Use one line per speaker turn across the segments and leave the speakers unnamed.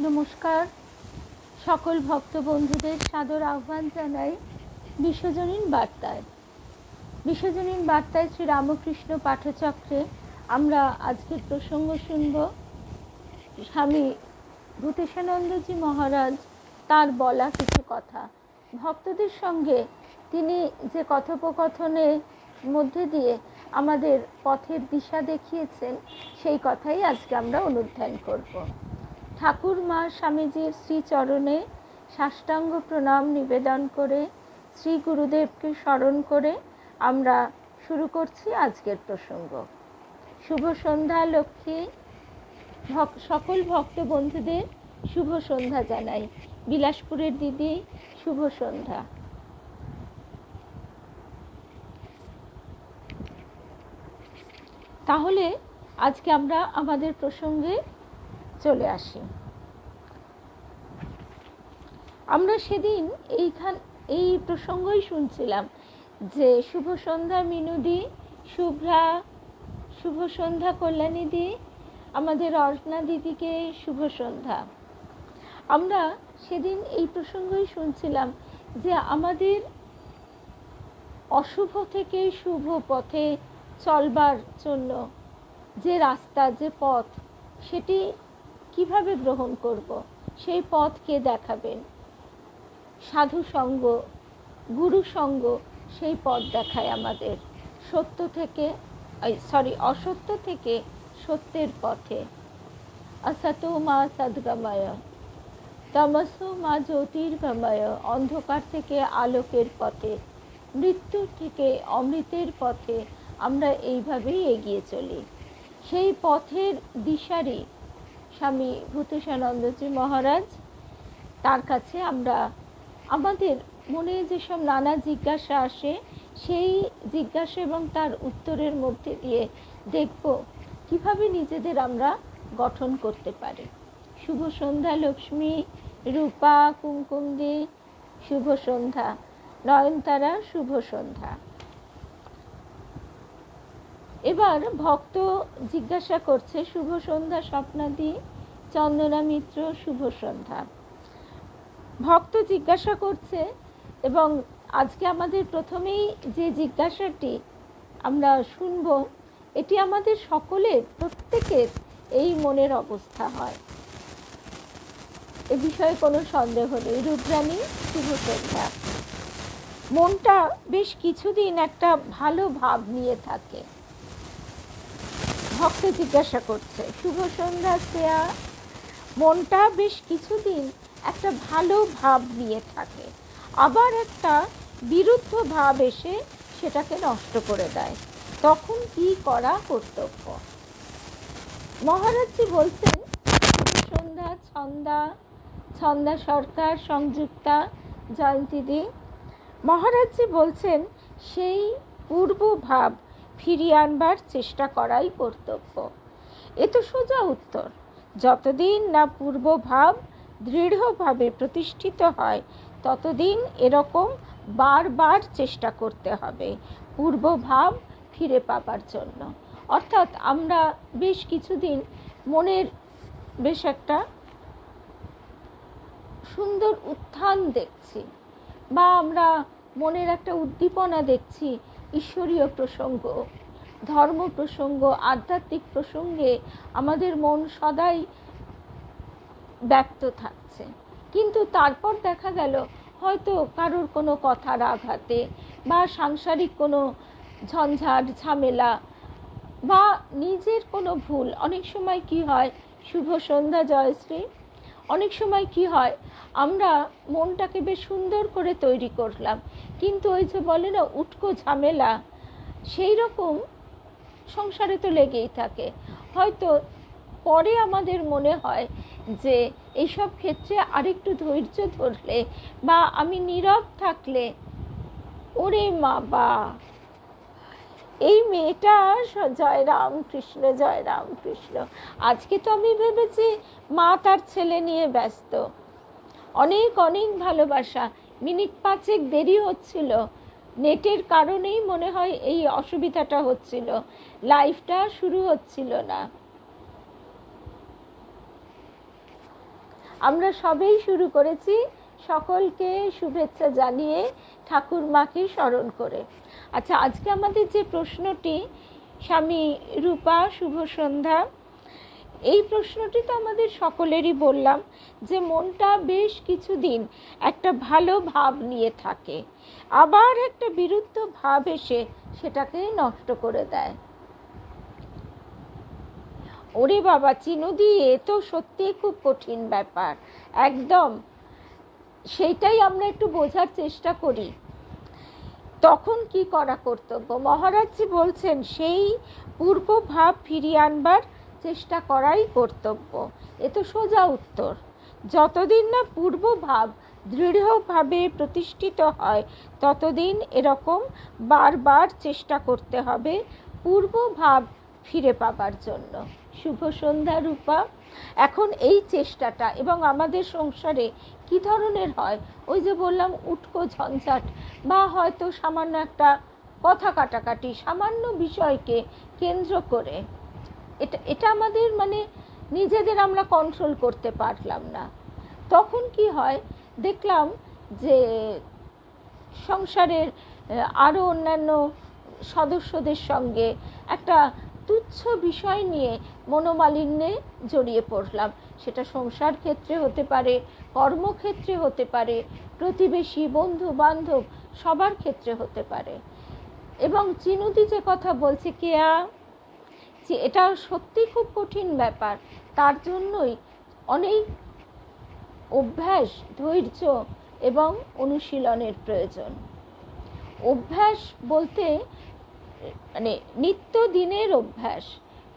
নমস্কার, সকল ভক্ত বন্ধুদের সাদর আহ্বান জানাই বিশ্বজনীন বার্তায়। বিশ্বজনীন বার্তায় শ্রী রামকৃষ্ণ পাঠচক্রে আমরা আজকের প্রসঙ্গ শুনব স্বামী ভূতেশানন্দজি মহারাজ তার বলা কিছু কথা। ভক্তদের সঙ্গে তিনি যে কথোপকথনের মধ্যে দিয়ে আমাদের পথের দিশা দেখিয়েছেন, সেই কথাই আজকে আমরা অনুধ্যান করব। ঠাকুর মা স্বামীজির শ্রীচরণে সাষ্টাঙ্গ প্রণাম নিবেদন করে শ্রী গুরুদেবকে স্মরণ করে আমরা শুরু করছি আজকের প্রসঙ্গ। শুভ সন্ধ্যা লক্ষ্মী। সকল ভক্ত বন্ধুদের শুভ সন্ধ্যা জানাই। বিলাসপুরের দিদি, শুভ সন্ধ্যা। তাহলে আজকে আমরা আমাদের প্রসঙ্গে চলে আসি। আমরা সেদিন এই প্রসঙ্গই শুনছিলাম যে শুভ সন্ধ্যা মিনুদি, শুভ্রা, শুভ সন্ধ্যা কল্যাণীদি, আমাদের অর্চনা দিদিকে শুভ সন্ধ্যা। আমরা সেদিন এই প্রসঙ্গই শুনছিলাম যে আমাদের অশুভ থেকে শুভ পথে চলবার জন্য যে রাস্তা, যে পথ, সেটি কিভাবে গ্রহণ করব, সেই পথ কে দেখাবেন? সাধু সঙ্গ, গুরু সঙ্গ সেই পথ দেখায় আমাদের অসত্য থেকে সত্যের পথে। আসতো মা সদ্গময়, তমসো মা জ্যোতির্গময়। অন্ধকার থেকে আলোকের পথে, মৃত্যুর থেকে অমৃতের পথে আমরা এইভাবেই এগিয়ে চলি। সেই পথের দিশারি স্বামী ভূতেশানন্দজি মহারাজ, তার কাছে আমরা আমাদের মনে যেসব নানা জিজ্ঞাসা আসে, সেই জিজ্ঞাসা এবং তার উত্তরের মধ্যে দিয়ে দেখব কিভাবে নিজেদের আমরা গঠন করতে পারি। শুভ সন্ধ্যা লক্ষ্মী, রূপা, কুমকুমদি, শুভ সন্ধ্যা। নয়নতারা, শুভ সন্ধ্যা। এবার ভক্ত জিজ্ঞাসা করছে, শুভ সন্ধ্যা স্বপ্নাদি, চন্দনা মিত্র, শুভ সন্ধ্যা। ভক্ত জিজ্ঞাসা করছে, এবং আজকে আমাদের প্রথমেই যে জিজ্ঞাসাটি আমরা শুনব, এটি আমাদের সকলের, প্রত্যেকের এই মনের অবস্থা হয়, এ বিষয়ে কোনো সন্দেহ নেই। রূপরানী, শুভ সন্ধ্যা। মনটা বেশ কিছুদিন একটা ভালো ভাব নিয়ে থাকে। ভক্ত জিজ্ঞাসা করছে, শুভ সন্ধ্যা শ্রেয়া, মনটা বেশ কিছুদিন একটা ভালো ভাব নিয়ে থাকে, আবার একটা বিরুদ্ধ ভাব এসে সেটাকে নষ্ট করে দেয়, তখন কি করা কর্তব্য? মহারাজজি বলছেন, শুভ সন্ধ্যা ছন্দা সরকার, সংযুক্তা, জয়ন্তীদি। মহারাজজি বলছেন সেই পূর্ব ভাব ফিরিয়ে আনবার চেষ্টা করাই কর্তব্য। এ তো সোজা উত্তর। যতদিন না পূর্ব ভাব দৃঢ়ভাবে প্রতিষ্ঠিত হয়, ততদিন এরকম বারবার চেষ্টা করতে হবে পূর্ব ভাব ফিরে পাবার জন্য। অর্থাৎ আমরা বেশ কিছুদিন মনের বেশ একটা সুন্দর উত্থান দেখছি, বা আমরা মনের একটা উদ্দীপনা দেখছি। ঈশ্বরীয় প্রসঙ্গ, ধর্ম প্রসঙ্গ, আধ্যাত্মিক প্রসঙ্গে আমাদের মন সদাই ব্যক্ত থাকছে, কিন্তু তারপর দেখা গেল হয়তো কারোর কোনো কথার আঘাতে, বা সাংসারিক কোনো ঝঞ্ঝাট ঝামেলা, বা নিজের কোনো ভুল। অনেক সময় কি হয়, শুভ সন্ধ্যা জয়শ্রী, অনেক সময় কি হয়, আমরা মনটাকে বেশ সুন্দর করে তৈরি করলাম, কিন্তু ওই যে বলে না উটকো ঝামেলা, সেই রকম সংসারে তো লেগেই থাকে। হয়তো পরে আমাদের মনে হয় যে এইসব ক্ষেত্রে আরেকটু ধৈর্য ধরলে, বা আমি নীরব থাকলে, ওরে মা বা, এই মেয়েটা জয় রাম কৃষ্ণ, জয় রাম কৃষ্ণ, আজকে তো আমি ভেবেছি মা তার ছেলে নিয়ে ব্যস্ত, অনেক অনেক ভালোবাসা, মিনিট 5 দেরি হচ্ছিল, নেটের কারণেই মনে হয় এই অসুবিধাটা হচ্ছিল, লাইভটা শুরু হচ্ছিল না। আমরা সবেই শুরু করেছি সকলকে শুভেচ্ছা জানিয়ে ঠাকুরমাকে স্মরণ করে। আচ্ছা, আজকে আমাদের যে প্রশ্নটি, স্বামী রূপা শুভ সন্ধ্যা, এই প্রশ্নটি তো আমাদের সকলেরই বললাম যে মনটা বেশ কিছুদিন একটা ভালো ভাব নিয়ে থাকে, আবার একটা বিরুদ্ধ ভাব এসে সেটাকে নষ্ট করে দেয়। ওরে বাবা চিনুদি, এ তো সত্যি খুব কঠিন ব্যাপার, একদম সেইটাই আমরা একটু বোঝার চেষ্টা করি। তখন কি করা কর্তব্য? মহারাজজি বলছেন সেই পূর্ব ভাব ফিরিয়ে আনবার চেষ্টা করাই কর্তব্য। এ তো সোজা উত্তর। যতদিন না পূর্ব ভাব দৃঢ়ভাবে প্রতিষ্ঠিত হয় ততদিন এরকম বারবার চেষ্টা করতে হবে পূর্ব ভাব ফিরে পাবার জন্য। শুভ সন্ধ্যা রূপা। এখন এই চেষ্টাটা এবং আমাদের সংসারে কি ধরনের হয়, ওই যে বললাম উটকো ঝঞ্ঝাট, বা হয়তো সামান্য একটা কথা কাটাকাটি, সামান্য বিষয়কে কেন্দ্র করে এটা আমাদের মানে নিজেদের আমরা কন্ট্রোল করতে পারলাম না। তখন কি হয় দেখলাম যে সংসারের আরও অন্যান্য সদস্যদের সঙ্গে একটা তুচ্ছ বিষয় নিয়ে মনোমালিন্যে জড়িয়ে পড়লাম। সেটা সংসার ক্ষেত্রে হতে পারে, কর্মক্ষেত্রে হতে পারে, প্রতিবেশী বন্ধু বান্ধব সবার ক্ষেত্রে হতে পারে। এবং চিনুদি যে কথা বলছে কেয়া, যে এটা সত্যি খুব কঠিন ব্যাপার, তার জন্যই অনেক অভ্যাস, ধৈর্য এবং অনুশীলনের প্রয়োজন। অভ্যাস বলতে মানে নিত্যদিনের অভ্যাস,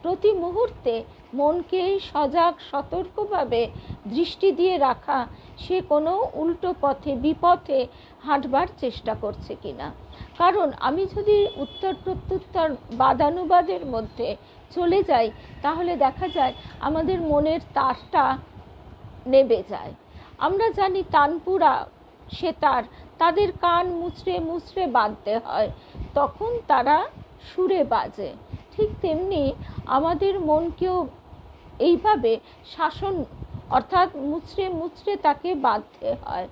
প্রতি মুহূর্তে মনকে সজাগ সতর্কভাবে দৃষ্টি দিয়ে রাখা সে কোনো উল্টো পথে বিপথে হাঁটবার চেষ্টা করছে কিনা। কারণ আমি যদি উত্তর প্রত্যুত্তর বাদানুবাদের মধ্যে চলে যাই তাহলে দেখা যায় আমাদের মনের তারটা নেবে যায়। আমরা জানি তানপুরা সেতার, তাদের কান মুচড়ে মুচড়ে বাঁধতে হয়, তখন তারা সুরে বাজে। ঠিক তেমনি আমাদের মনকেও এইভাবে শাসন অর্থাৎ মুচড়ে মুচড়ে তাকে বাঁধতে হয়।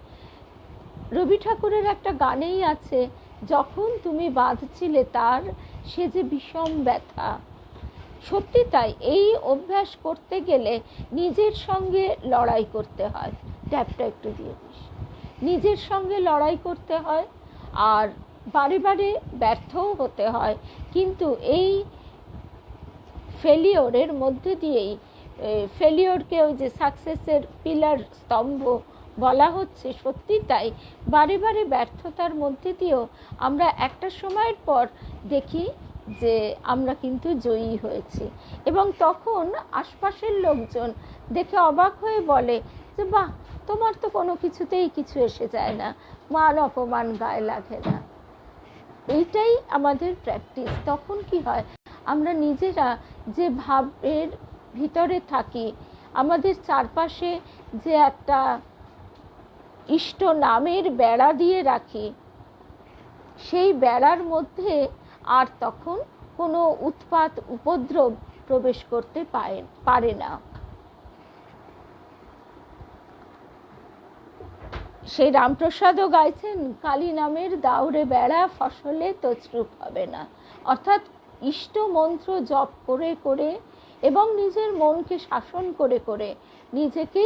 রবি ঠাকুরের একটা গানেই আছে, যখন তুমি বাঁধছিলে তার সে যে বিষম ব্যথা। সত্যি তাই, এই অভ্যাস করতে গেলে নিজের সঙ্গে লড়াই করতে হয়। ট্যাপটা একটু দিয়ে দিস। নিজের সঙ্গে লড়াই করতে হয় আর বারে বারে ব্যর্থও হতে হয়। কিন্তু এই ফেলিওরের মধ্যে দিয়েই, ফেলিওরকে ওই যে সাকসেসের পিলার স্তম্ভ বলা হচ্ছে, সত্যি তাই, বারে বারে ব্যর্থতার মধ্যে দিয়েও আমরা একটা সময়ের পর দেখি যে আমরা কিন্তু জয়ী হয়েছি। এবং তখন আশপাশের লোকজন দেখে অবাক হয়ে বলে যে বাহ, তোমার তো কোনো কিছুতেই কিছু এসে যায় না, মান অপমান গায়ে লাগে না। এইটাই আমাদের প্র্যাকটিস। তখন কি হয়, আমরা নিজেরা যে ভাবের ভিতরে থাকি, আমাদের চারপাশে যে একটা ইষ্ট নামের বেড়া দিয়ে রাখি, সেই বেড়ার মধ্যে আর তখন কোনো উৎপাত উপদ্রব প্রবেশ করতে পারে না। সেই রামপ্রসাদও গাইছেন, কালী নামের দাউরে বেড়া ফসলে তছরূপ হবে না। অর্থাৎ ইষ্ট মন্ত্র জপ করে করে এবং নিজের মনকে শাসন করে করে নিজেকে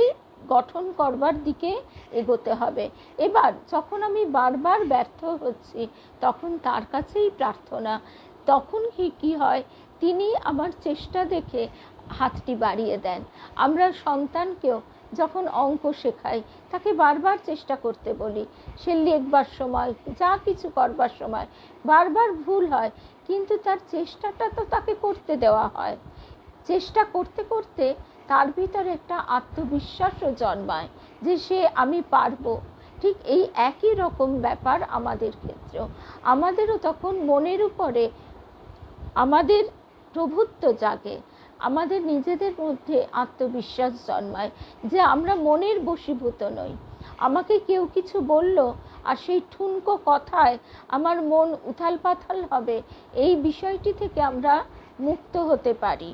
গঠন করবার দিকে এগোতে হবে। এবার যখন আমি বারবার ব্যর্থ হচ্ছি তখন তার কাছেই প্রার্থনা। তখন কি হয়, তিনি আমার চেষ্টা দেখে হাতটি বাড়িয়ে দেন। আমরা সন্তানকেও যখন অঙ্ক শেখাই তাকে বারবার চেষ্টা করতে বলি, সে লিখবার সময় যা কিছু করবার সময় বারবার ভুল হয়, কিন্তু তার চেষ্টাটা তো তাকে করতে দেওয়া হয়। চেষ্টা করতে করতে তার ভিতরে একটা আত্মবিশ্বাসও জন্মায় যে সে আমি পারবো। ঠিক এই একই রকম ব্যাপার আমাদের ক্ষেত্রেও। আমাদেরও তখন মনের উপরে আমাদের প্রভুত্ব জাগে, আমাদের নিজেদের মধ্যে আত্মবিশ্বাস জন্মায় যে আমরা মনের বশীভূত নই। আমাকে কেউ কিছু বলল আর সেই ঠুনকো কথায় আমার মন উথাল পাথাল হবে, এই বিষয়টি থেকে আমরা মুক্ত হতে পারি।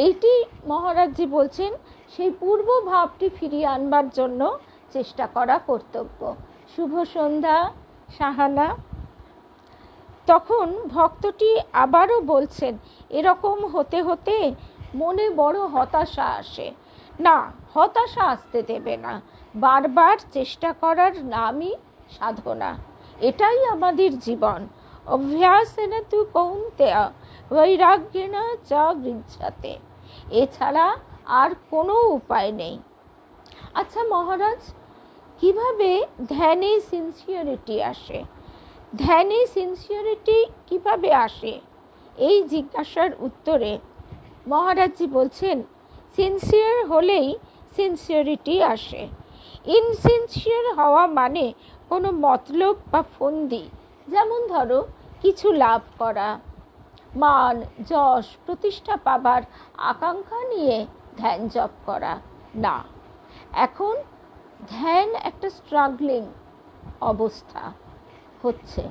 এইটি মহারাজজি বলছেন সেই পূর্ব ভাবটি ফিরিয়ে আনবার জন্য চেষ্টা করা কর্তব্য। শুভ সন্ধ্যা সাহানা। তখন ভক্তটি আবারও বলছেন, এরকম হতে হতে মনে বড় হতাশা আসে। না, হতাশা আসতে দেবে না। বারবার চেষ্টা করার নামই সাধনা। এটাই আমাদের জীবন। অভ্যাসেন তু কৌন্তেয় বৈরাগ্যেন চ গৃহ্যতে। এছাড়া আর কোনো উপায় নেই। আচ্ছা মহারাজ, কিভাবে ধ্যানে সিনসিয়ারিটি আসে? ধ্যানে সিনসিয়ারিটি কিভাবে আসে? এই জিজ্ঞাসার উত্তরে মহারাজজি বলছেন, সিনসিয়ার হলেই সিনসিয়ারিটি আসে। ইনসিনসিয়ার হওয়া মানে কোনো মতলব বা ফন্দি, যেমন ধরো কিছু লাভ করা, মান যশ প্রতিষ্ঠা পাবার আকাঙ্ক্ষা নিয়ে ধ্যান জপ করা না। এখন ধ্যান একটা স্ট্রাগলিং অবস্থা হচ্ছে,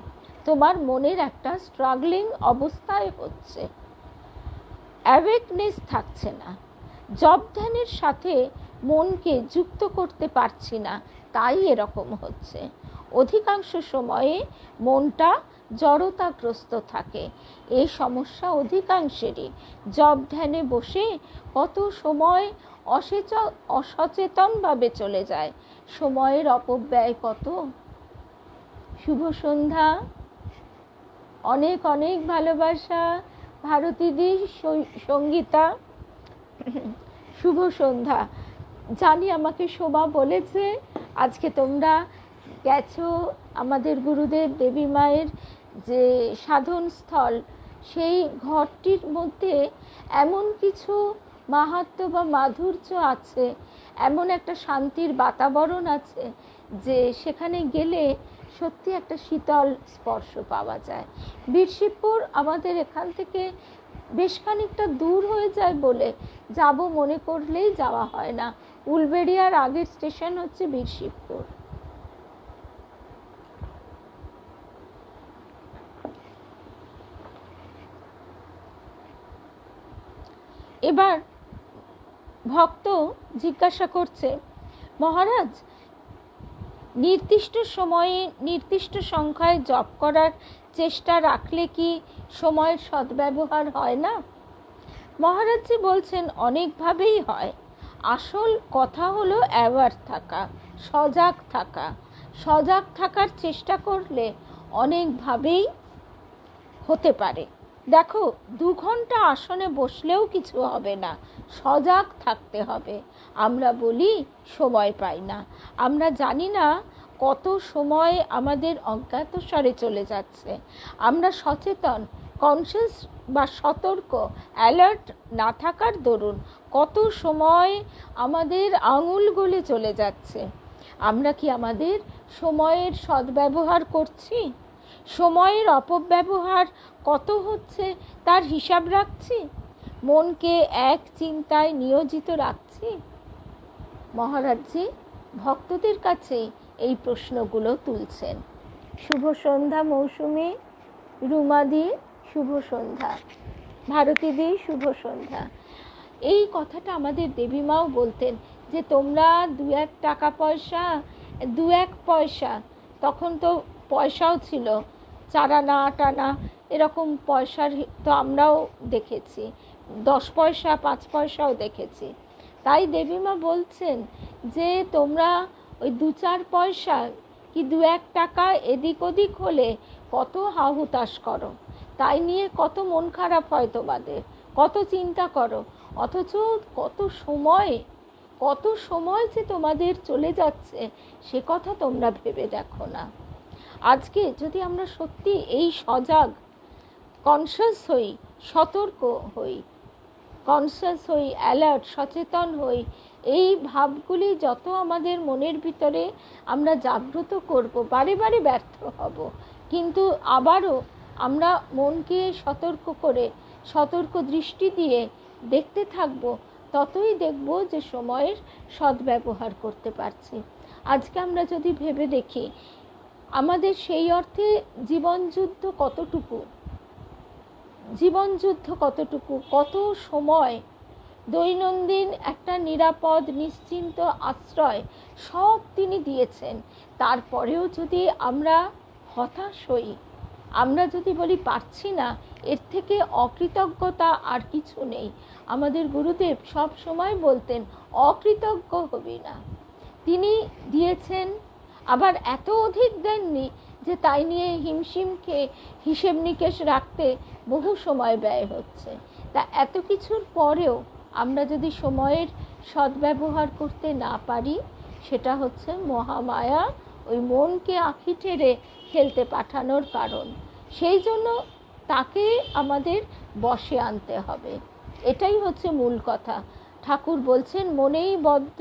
তোমার মনের একটা স্ট্রাগলিং অবস্থায় হচ্ছে, অ্যাওয়েকনেস থাকছে না। জপ ধ্যানের সাথে মনকে যুক্ত করতে পারছি না, তাই এরকম হচ্ছে। অধিকাংশ সময়ে মনটা জড়তাগ্রস্ত থাকে। এই সমস্যা অধিকাংশেরই। জপ ধ্যানে বসে কত সময় অসচেতনভাবে চলে যায়, সময়ের অপব্যয় কত। শুভ সন্ধ্যা, অনেক অনেক ভালোবাসা ভারতীদি, সঙ্গীতা। শুভ সন্ধ্যা। জানি আমাকে শোভা বলেছে আজকে তোমরা গেছো আমাদের গুরুদেব দেবী মায়ের যে সাধন স্থল, সেই ঘরটির মধ্যে এমন কিছু মাহাত্ম্য বা মাধুর্য আছে, এমন একটা শান্তির বাতাবরণ আছে যে সেখানে গেলে সত্যি একটা শীতল স্পর্শ পাওয়া যায়। বীরশিবপুর আমাদের এখান থেকে বেশ খানিকটা দূর হয়ে যায় বলে যাব মনে করলেই যাওয়া হয় না। উলবেড়িয়ার আগের স্টেশন হচ্ছে বীরশিবপুর। এবার ভক্ত জিজ্ঞাসা করছে, মহারাজ নির্দিষ্ট সময়ে নির্দিষ্ট সংখ্যায় জপ করার চেষ্টা রাখলে কি সময়ের সদ্ব্যবহার হয় না? মহারাজজি বলছেন, অনেকভাবেই হয়। আসল কথা হলো অ্যাওয়ার থাকা, সজাগ থাকা। সজাগ থাকার চেষ্টা করলে অনেকভাবেই হতে পারে। দেখো, 2 ঘন্টা আসনে বসলেও কিছু হবে না, সজাগ থাকতে হবে। আমরা বলি সময় পাই না, আমরা জানি না কত সময় আমাদের অজ্ঞাতসারে চলে যাচ্ছে। আমরা সচেতন, কনসিয়াস বা সতর্ক, অ্যালার্ট না থাকার দরুন কত সময় আমাদের আঙুল গলে চলে যাচ্ছে। আমরা কি আমাদের সময়ের সদ্ব্যবহার করছি? সময়ের অপব্যবহার কত হচ্ছে তার হিসাব রাখছি? মনকে এক চিন্তায় নিয়োজিত রাখছি? মহারাজজি ভক্তদের কাছে এই প্রশ্নগুলো তুলছেন। শুভ সন্ধ্যা মৌসুমী, রুমাদি শুভ সন্ধ্যা, ভারতীদি শুভ সন্ধ্যা। এই কথাটা আমাদের দেবীমাও বলতেন যে তোমরা 2-1 টাকা পয়সা, 2-1 পয়সা, তখন তো পয়সাও ছিল, 4 আনা 8 আনা এরকম পয়সার তো আমরাও দেখেছি, 10 পয়সা 5 পয়সাও দেখেছি। তাই দেবীমা বলছেন যে তোমরা ওই 2-4 পয়সা কি 2-1 টাকা এদিক ওদিক হলে কত হাহুতাশ করো, তাই নিয়ে কত মন খারাপ হয় তোমাদের, কত চিন্তা করো। অথচ কত সময় যে তোমাদের চলে যাচ্ছে সে কথা তোমরা ভেবে দেখো না। আজকে যদি আমরা সত্যি এই সজাগ, কনসিয়াস হই, সতর্ক হই, অ্যালার্ট, সচেতন হই, এই ভাবগুলি যত আমাদের মনের ভিতরে আমরা জাগ্রত করব, বারে বারে ব্যর্থ হব, কিন্তু আবারও আমরা মনকে সতর্ক করে সতর্ক দৃষ্টি দিয়ে দেখতে থাকব, ততই দেখব যে সময়ের সদ্ব্যবহার করতে পারছি। আজকে আমরা যদি ভেবে দেখি আমাদের সেই অর্থে জীবনযুদ্ধ কতটুকু, কত সময় দৈনন্দিন একটা নিরাপদ নিশ্চিন্ত আশ্রয় সব তিনি দিয়েছেন। তারপরেও যদি আমরা হতাশ হই, আমরা যদি বলি পারছি না, এর থেকে অকৃতজ্ঞতা আর কিছু নেই। আমাদের গুরুদেব সব সময় বলতেন অকৃতজ্ঞ হবি না। তিনি দিয়েছেন, আবার এত অধিক দেননি যে তাই নিয়ে হিমশিম খেয়ে হিসেব নিকেশ রাখতে বহু সময় ব্যয় হচ্ছে। তা এত কিছুর পরেও আমরা যদি সময়ের সদ্ব্যবহার করতে না পারি, সেটা হচ্ছে মহামায়া ওই মনকে আঁখি টেরে খেলতে পাঠানোর কারণ। সেই জন্য তাকে আমাদের বশে আনতে হবে, এটাই হচ্ছে মূল কথা। ঠাকুর বলছেন মনেই বদ্ধ,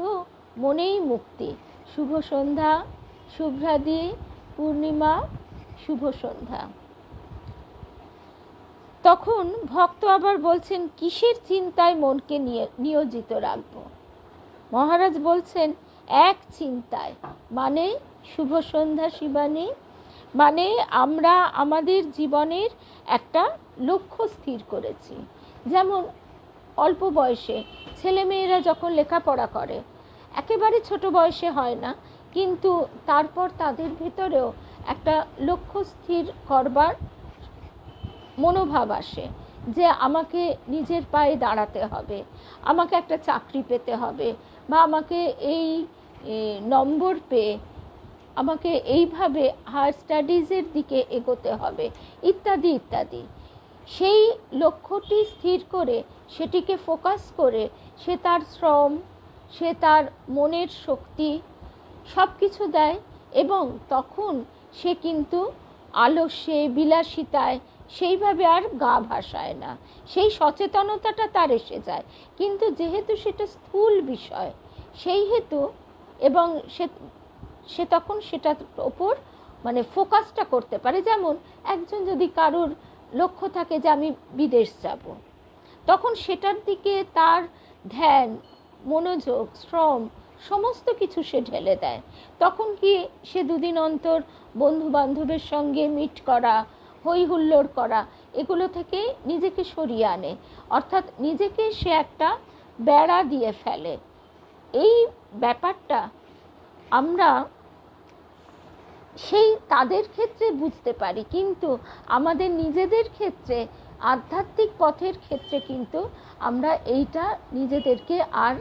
মনেই মুক্তি। শুভ সন্ধ্যা, শুভ্রাদি পূর্ণিমা, শুভ সন্ধ্যা। তখন ভক্ত আবার বলছেন কিসের চিন্তায় মনকে নিয়োজিত রাখব? মহারাজ বলছেন এক চিন্তায়, মানে শুভ সন্ধ্যা শিবানী, মানে আমরা আমাদের জীবনের একটা লক্ষ্য স্থির করেছি। যেমন অল্প বয়সে ছেলেমেয়েরা যখন লেখাপড়া করে, একেবারে ছোট বয়সে হয় না, কিন্তু তারপর তাদের ভেতরেও একটা লক্ষ্য স্থির করবার মনোভাব আসে যে আমাকে নিজের পায়ে দাঁড়াতে হবে, আমাকে একটা চাকরি পেতে হবে, বা আমাকে এই নম্বর পেয়ে আমাকে এইভাবে হায়ার স্টাডিজের দিকে এগোতে হবে, ইত্যাদি ইত্যাদি। সেই লক্ষ্যটি স্থির করে সেটিকে ফোকাস করে সে তার শ্রম, সে তার মনের শক্তি সব কিছু দেয়, এবং তখন সে কিন্তু আলস্যে বিলাসিতায় সেইভাবে আর গা ভাসায় না, সেই সচেতনতাটা তার এসে যায়। কিন্তু যেহেতু সেটা স্থূল বিষয়, সেই হেতু এবং সে তখন সেটার ওপর মানে ফোকাসটা করতে পারে। যেমন একজন যদি কারোর লক্ষ্য থাকে যে আমি বিদেশ যাব, তখন সেটার দিকে তার ধ্যান, মনোযোগ, শ্রম সমস্ত কিছু সে ঢেলে দেয়। তখন কি সে দুদিন অন্তর বন্ধু বান্ধবের সঙ্গে মিট করা, হই হুল্লোড় করা, এগুলো থেকে নিজেকে সরিয়ে আনে, অর্থাৎ নিজেকে সে একটা বেড়া দিয়ে ফেলে। এই ব্যাপারটা আমরা সেই তাদের ক্ষেত্রে বুঝতে পারি, কিন্তু আমাদের নিজেদের ক্ষেত্রে, আধ্যাত্মিক পথের ক্ষেত্রে কিন্তু আমরা এইটা নিজেদেরকে আর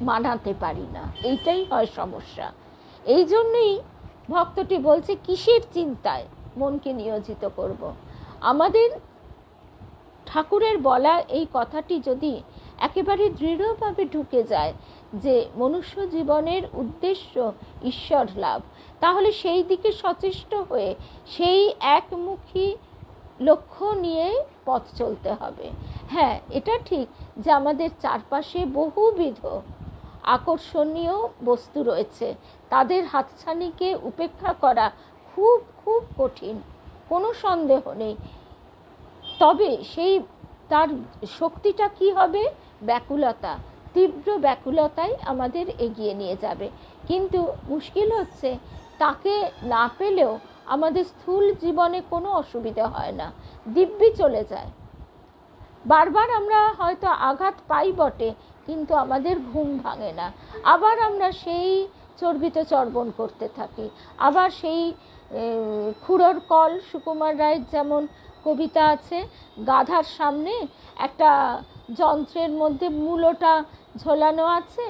মানাতে পারি না। এইটাই হয় সমস্যা। এই জন্যই ভক্তটি বলছে কিসের চিন্তায় মনকে নিয়োজিত করব। আমাদের ঠাকুরের বলা এই কথাটি যদি একেবারে দৃঢ়ভাবে ঢুকে যায় যে মনুষ্য জীবনের উদ্দেশ্য ঈশ্বর লাভ, তাহলে সেই দিকে সচেষ্ট হয়ে সেই একমুখী লক্ষ্য নিয়ে পথ চলতে হবে। হ্যাঁ, এটা ঠিক যে আমাদের চারপাশে বহুবিধ আকর্ষণীয় বস্তু রয়েছে, তাদের হাতছানিকে উপেক্ষা করা খুব খুব কঠিন, কোনো সন্দেহ নেই। তবে সেই তার শক্তিটা কি হবে? ব্যাকুলতা, তীব্র ব্যাকুলতাই আমাদের এগিয়ে নিয়ে যাবে। কিন্তু মুশকিল হচ্ছে তাকে না পেলেও আমাদের স্থূল জীবনে কোনো অসুবিধা হয় না, দিব্যি চলে যায়। বারবার আমরা হয়তো আঘাত পাই বটে, কিন্তু আমাদের ঘুম ভাঙে না। আবার আমরা সেই চর্বিত চর্বণ করতে থাকি, আবার সেই খুঁড়োর কল, সুকুমার রায়ের যেমন কবিতা আছে, গাধার সামনে একটা যন্ত্রের মধ্যে মূলোটা ঝোলানো আছে,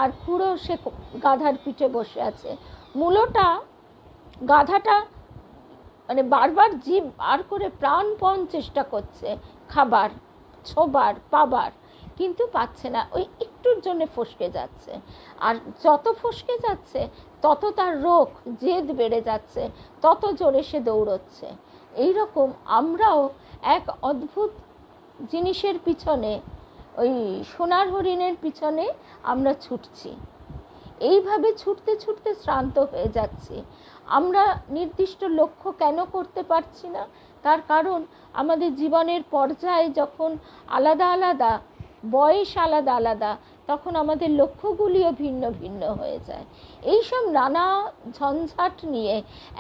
আর খুঁড়ো সে গাধার পিঠে বসে আছে। মূলোটা, গাধাটা মানে বারবার জিভ বার করে প্রাণপণ চেষ্টা করছে খাবার, ছোবার, পাবার, কিন্তু পাচ্ছে না, ওই একটুর জন্য ফসকে যাচ্ছে। আর যত ফসকে যাচ্ছে তত তার রোগ জেদ বেড়ে যাচ্ছে, তত জোরে সে দৌড়চ্ছে। এইরকম আমরাও এক অদ্ভুত জিনিসের পিছনে, ওই সোনার হরিণের পিছনে আমরা ছুটছি। এইভাবে ছুটতে ছুটতে শ্রান্ত হয়ে যাচ্ছি। আমরা নির্দিষ্ট লক্ষ্য কেন করতে পারছি না? তার কারণ আমাদের জীবনের পর্যায়ে যখন আলাদা আলাদা, বয়স আলাদা আলাদা, তখন আমাদের লক্ষ্যগুলিও ভিন্ন ভিন্ন হয়ে যায়। এইসব নানা ঝঞ্ঝাট নিয়ে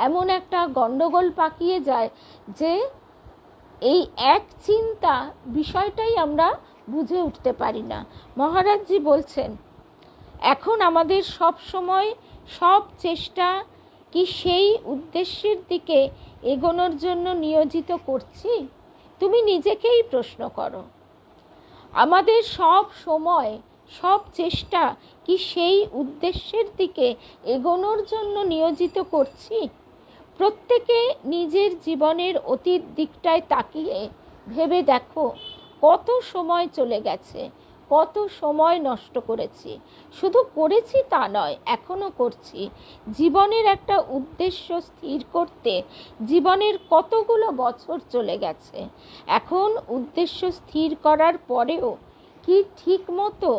এমন একটা গণ্ডগোল পাকিয়ে যায় যে এই এক চিন্তা বিষয়টাই আমরা বুঝে উঠতে পারি না। মহারাজজি বলছেন, এখন আমাদের সব সময় সব চেষ্টা কি সেই উদ্দেশ্যের দিকে এগোনোর জন্য নিয়োজিত করছি? তুমি নিজেকেই প্রশ্ন করো। আমাদের সব সময় সব চেষ্টা কি সেই উদ্দেশ্যের দিকে এগোনোর জন্য নিয়োজিত করছি? প্রত্যেকে নিজের জীবনের অতীত দিকটায় তাকিয়ে ভেবে দেখো, কত সময় চলে গেছে, কত সময় নষ্ট করেছি। শুধু করেছি তা নয়, এখনও করছি। জীবনের একটা উদ্দেশ্য স্থির করতে জীবনের কতগুলো বছর চলে গেছে। এখন উদ্দেশ্য স্থির করার পরেও কি ঠিক মতো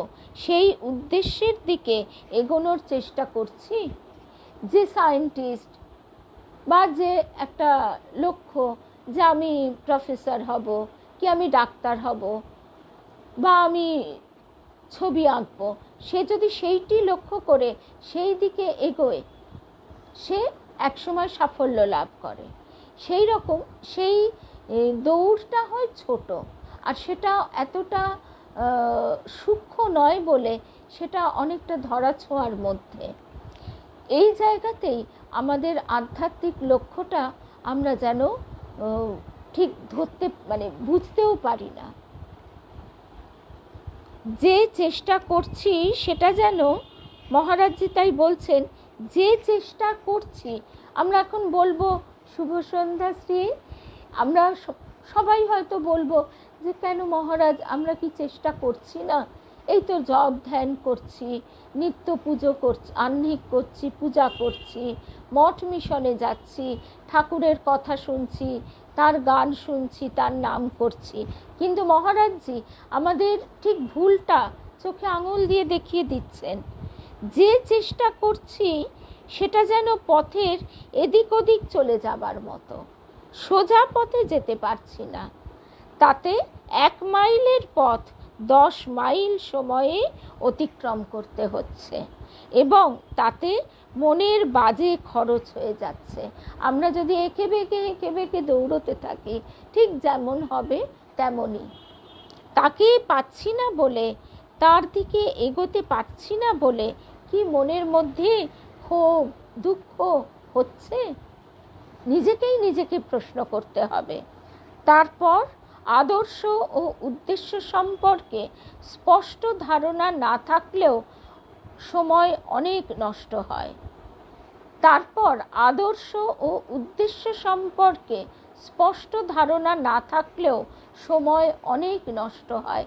সেই উদ্দেশ্যের দিকে এগোনোর চেষ্টা করছি? যে সায়েন্টিস্ট বা যে একটা লক্ষ্য যে আমি প্রফেসর হব, কি আমি ডাক্তার হব, বা আমি ছবি আঁকবো, সে যদি সেইটি লক্ষ্য করে সেই দিকে এগোয়, সে একসময় সাফল্য লাভ করে। সেই রকম সেই দৌড়টা হয় ছোট, আর সেটা এতটা সূক্ষ্ম নয় বলে সেটা অনেকটা ধরাছোঁয়ার মধ্যে। এই জায়গাতেই আমাদের আধ্যাত্মিক লক্ষ্যটা আমরা যেন ঠিক ধরতে বুঝতেও পারি না। যে চেষ্টা করছি সেটা যেন, মহারাজজি তাই বলছেন, যে চেষ্টা করছি। আমরা এখন বলবো শুভ সন্ধ্যা শ্রী, আমরা সবাই হয়তো বলবো যে কেন মহারাজ আমরা কি চেষ্টা করছি না? এই তো জপ ধ্যান করছি, নিত্য পুজো করছি, আহ্নিক করছি, পূজা করছি, মঠ মিশনে যাচ্ছি, ঠাকুরের কথা শুনছি, তার গান শুনছি, তার নাম করছি। কিন্তু মহারাজজি আমাদের ঠিক ভুলটা চোখে আঙুল দিয়ে দেখিয়ে দিচ্ছেন। যে চেষ্টা করছি সেটা যেন পথের এদিক ওদিক চলে যাবার মতো, সোজা পথে যেতে পারছি না। তাতে 1 মাইলের পথ 10 মাইল সময়ে অতিক্রম করতে হচ্ছে, এবং তাতে মনের বাজে খরচ হয়ে যাচ্ছে। আমরা যদি এঁকে বেঁকে দৌড়তে থাকি, ঠিক যেমন হবে তেমনই। তাকে পাচ্ছি না বলে, তার দিকে এগোতে পারছি না বলে কি মনের মধ্যে ক্ষোভ দুঃখ হচ্ছে? নিজেকে প্রশ্ন করতে হবে। তারপর আদর্শ ও উদ্দেশ্য সম্পর্কে স্পষ্ট ধারণা না থাকলেও সময় অনেক নষ্ট হয়। তারপর আদর্শ ও উদ্দেশ্য সম্পর্কে স্পষ্ট ধারণা না থাকলেও সময় অনেক নষ্ট হয়।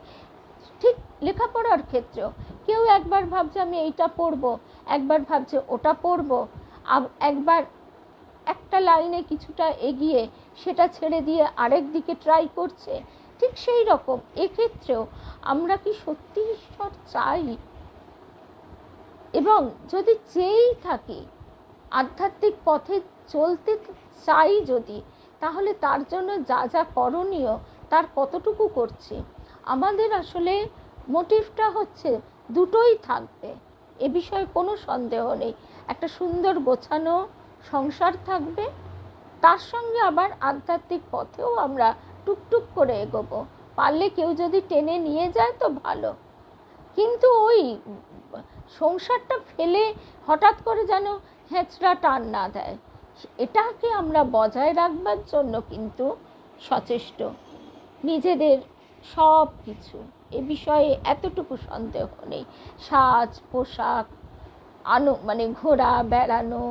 ঠিক লেখাপড়ার ক্ষেত্রেও কেউ একবার ভাবছে আমি এইটা পড়বো, একবার ভাবছে ওটা পড়বো, একবার একটা লাইনে কিছুটা এগিয়ে সেটা ছেড়ে দিয়ে আরেক দিকে ট্রাই করছে। ঠিক সেই রকম এক্ষেত্রেও আমরা কি সত্যি ঈশ্বর চাই? এবং যদি চেয়েই থাকি, আধ্যাত্মিক পথে চলতে চাই যদি, তাহলে তার জন্য যা যা করণীয় তার কতটুকু করছি? আমাদের আসলে মোটিভটা হচ্ছে দুটোই থাকবে, এ বিষয়ে কোনো সন্দেহ নেই। একটা সুন্দর গোছানো সংসার থাকবে, তার সঙ্গে আবার আধ্যাত্মিক পথেও আমরা টুকটুক করে এগোবো। পারলে কেউ যদি টেনে নিয়ে যায় তো ভালো, কিন্তু ওই সংসারটা ফেলে হঠাৎ করে যেন হেঁচড়া টান না দেয়, এটাকে আমরা বজায় রাখবার জন্য কিন্তু সচেষ্ট। নিজেদের সব কিছু, এ বিষয়ে এতটুকু সন্দেহ নেই, সাজ পোশাক, ঘোরা বেড়ানো,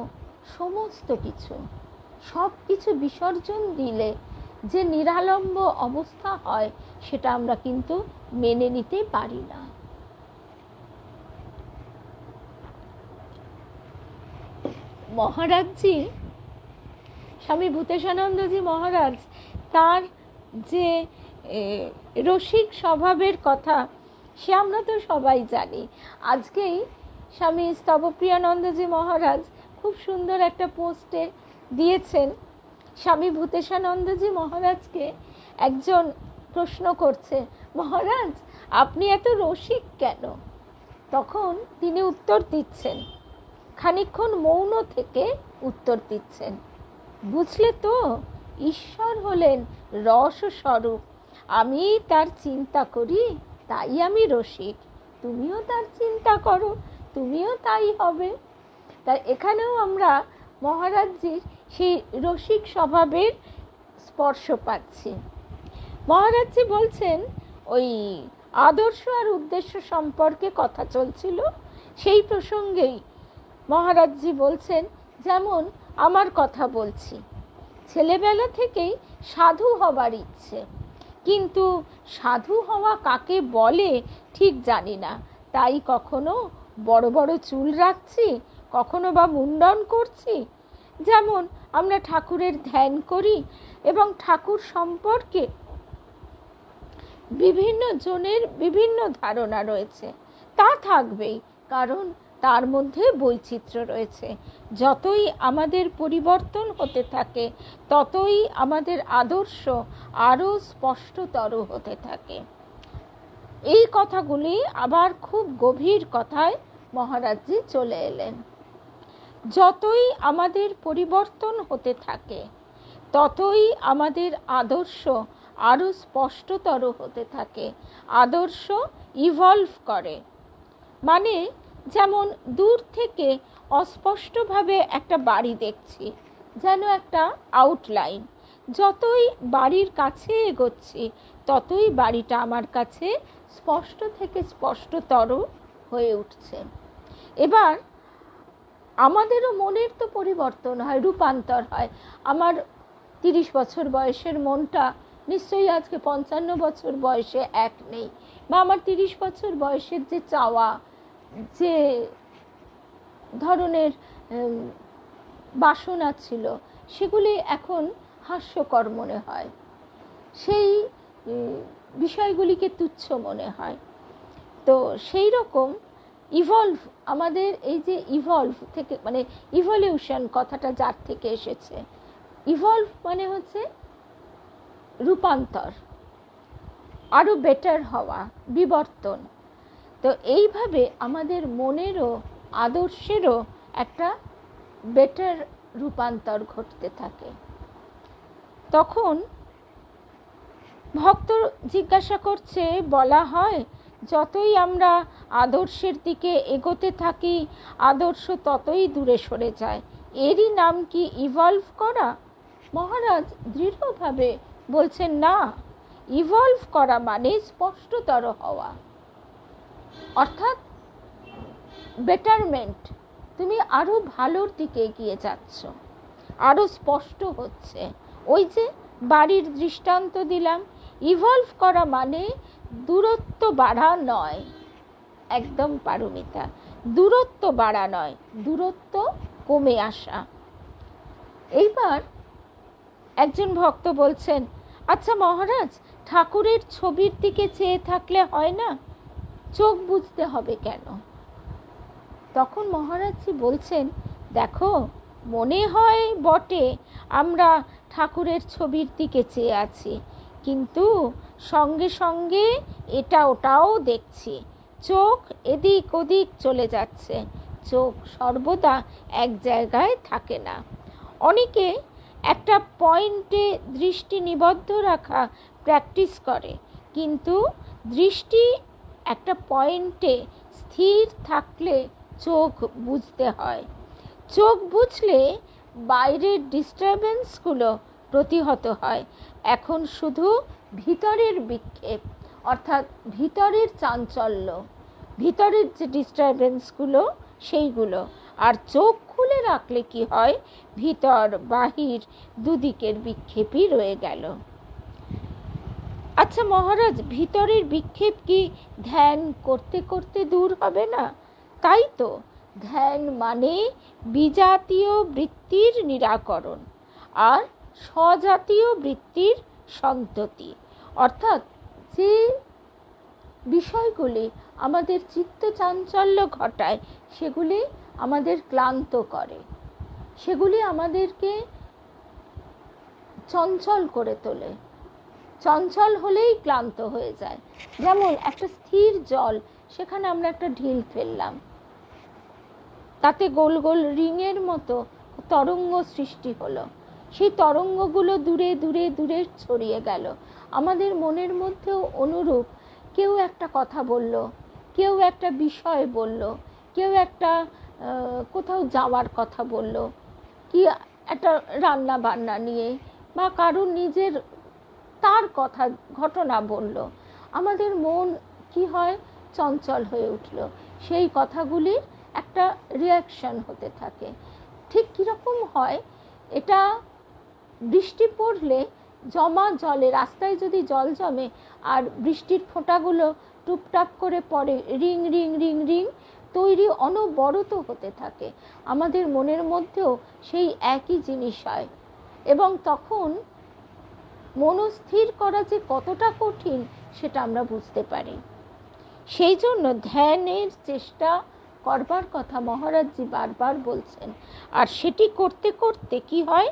সমস্ত কিছু, সব কিছু বিসর্জন দিলে যে নিরালম্ব অবস্থা হয় সেটা আমরা কিন্তু মেনে নিতে পারি না। মহারাজজি, স্বামী ভূতেশানন্দজি মহারাজ, তার যে রসিক স্বভাবের কথা সে আমরা তো সবাই জানি। আজকেই স্বামী স্তবপ্রিয়ানন্দজি মহারাজ খুব সুন্দর একটা পোস্টে দিয়েছেন। স্বামী ভূতেশানন্দজি মহারাজকে একজন প্রশ্ন করছে, মহারাজ আপনি এত রসিক কেন? তখন তিনি উত্তর দিচ্ছেন, খানিকক্ষণ মৌন থেকে উত্তর দিচ্ছেন, বুঝলে তো, ঈশ্বর হলেন রস স্বরূপ, আমি তার চিন্তা করি তাই আমি রসিক, তুমিও তার চিন্তা করো, তুমিও তাই হবে। তাই এখানেও আমরা মহারাজজির সেই রসিক স্বভাবের স্পর্শ পাচ্ছি। মহারাজজি বলছেন, ওই আদর্শ আর উদ্দেশ্য সম্পর্কে কথা চলছিল, সেই প্রসঙ্গেই মহারাজজি বলছেন, যেমন আমার কথা বলছি, ছেলেবেলা থেকেই সাধু হবার ইচ্ছে, কিন্তু সাধু হওয়া কাকে বলে ঠিক জানি না, তাই কখনো বড় বড় চুল রাখছি, কখনো বা মুন্ডন করছি। যেমন আমরা ঠাকুরের ধ্যান করি এবং ঠাকুর সম্পর্কে বিভিন্ন জনের বিভিন্ন ধারণা রয়েছে, তা থাকবেই, কারণ তার মধ্যে বৈচিত্র্য রয়েছে। যতই আমাদের পরিবর্তন হতে থাকে, ততই আমাদের আদর্শ আরও স্পষ্টতর হতে থাকে। এই কথাগুলি আবার খুব গভীর কথায় মহারাজজি চলে এলেন। যতই আমাদের পরিবর্তন হতে থাকে, ততই আমাদের আদর্শ আরও স্পষ্টতর হতে থাকে। আদর্শ ইভলভ করে, মানে যেমন দূর থেকে অস্পষ্টভাবে একটা বাড়ি দেখছি, যেন একটা আউটলাইন। যতই বাড়ির কাছে এগোচ্ছি, ততই বাড়িটা আমার কাছে স্পষ্ট থেকে স্পষ্টতর হয়ে উঠছে। এবার আমাদেরও মনের তো পরিবর্তন হয়, রূপান্তর হয়। আমার 30 বছর বয়সের মনটা নিশ্চয়ই আজকে 55 বছর বয়সে এক নেই, বা আমার 30 বছর বয়সের যে চাওয়া, যে ধরনের বাসনা ছিল, সেগুলি এখন হাস্যকর মনে হয়, সেই বিষয়গুলিকে তুচ্ছ মনে হয়। তো সেই রকম ইভলভ, আমাদের এই যে ইভলভ থেকে, মানে ইভলিউশন কথাটা যার থেকে এসেছে, ইভলভ মানে হচ্ছে রূপান্তর, আরও বেটার হওয়া, বিবর্তন। তো এইভাবে আমাদের মনেরও আদর্শেরও একটা বেটার রূপান্তর ঘটতে থাকে। তখন ভক্ত জিজ্ঞাসা করছে, বলা হয় যতই আমরা আদর্শের দিকে এগোতে থাকি, আদর্শ ততই দূরে সরে যায়, এরই নাম কি ইভলভ করা? মহারাজ দৃঢ়ভাবে বলছেন, না, ইভলভ করা মানে স্পষ্টতর হওয়া, অর্থাৎ বেটারমেন্ট। তুমি আরও ভালোর দিকে এগিয়ে যাচ্ছ, আরও স্পষ্ট হচ্ছে। ওই যে বাড়ির দৃষ্টান্ত দিলাম, ইভলভ করা মানে দূরত্ব বাড়া নয়, একদম পারমিতা, দূরত্ব বাড়া নয়, দূরত্ব কমে আসা। এইবার একজন ভক্ত বলছেন, আচ্ছা মহারাজ, ঠাকুরের ছবির দিকে চেয়ে থাকলে হয় না, চোখ বুজতে হবে কেন? তখন মহারাজজি বলছেন, দেখো, মনে হয় বটে আমরা ঠাকুরের ছবির দিকে চেয়ে আছি, কিন্তু সঙ্গে সঙ্গে এটা ওটাও দেখছি, চোখ এদিক ওদিক চলে যাচ্ছে, চোখ সর্বদা এক জায়গায় থাকে না। অনেকে একটা পয়েন্টে দৃষ্টি নিবদ্ধ রাখা প্র্যাকটিস করে, কিন্তু দৃষ্টি একটা পয়েন্টে স্থির থাকলে চোখ বুঝতে হয়। চোখ বুঝলে বাইরের ডিস্টারবেন্সগুলো প্রতিহত হয়। এখন শুধু ভিতরের বিক্ষেপ, অর্থাৎ ভিতরের চাঞ্চল্য, ভিতরের যে ডিস্টারবেন্সগুলো সেইগুলো, আর চোখ খুলে রাখলে কি হয়, ভিতর বাহির দুদিকের বিক্ষেপই রয়ে গেল। আচ্ছা মহারাজ, ভিতরের বিক্ষেপ কি ধ্যান করতে করতে দূর হবে না? তাই তো, ধ্যান মানে বিজাতীয় বৃত্তির নিরাকরণ আর স্বজাতীয় বৃত্তির সন্ততি, অর্থাৎ যে বিষয়গুলি আমাদের চিত্ত চাঞ্চল্য ঘটায়, সেগুলি আমাদের ক্লান্ত করে, সেগুলি আমাদেরকে চঞ্চল করে তোলে। চঞ্চল হলেই ক্লান্ত হয়ে যায়। যেমন একটা স্থির জল, সেখানে আমরা একটা ঢিল ফেললাম, তাতে গোল গোল রিংয়ের মতো তরঙ্গ সৃষ্টি হলো, সেই তরঙ্গগুলো দূরে দূরে দূরে ছড়িয়ে গেল। আমাদের মনের মধ্যেও অনুরূপ কেউ একটা কথা বলল, কেউ একটা বিষয় বলল, কেউ একটা কোথাও যাওয়ার কথা বলল, কি একটা রান্না বান্না নিয়ে, বা কারুর নিজের তার কথা ঘটনা বলল, আমাদের মন কি হয়, চঞ্চল হয়ে উঠল। সেই কথাগুলির একটা রিয়াকশন হতে থাকে। ঠিক কীরকম হয়, এটা বৃষ্টি পড়লে জমা জলে, রাস্তায় যদি জল জমে আর বৃষ্টির ফোঁটাগুলো টুপটাপ করে পড়ে, রিং রিং রিং রিং তৈরি অনবরত হতে থাকে, আমাদের মনের মধ্যেও সেই একই জিনিস হয়। এবং তখন মনস্থির করা যে কতটা কঠিন সেটা আমরা বুঝতে পারি। সেই জন্য ধ্যানের চেষ্টা করবার কথা মহারাজজি বারবার বলছেন। আর সেটি করতে করতে কি হয়,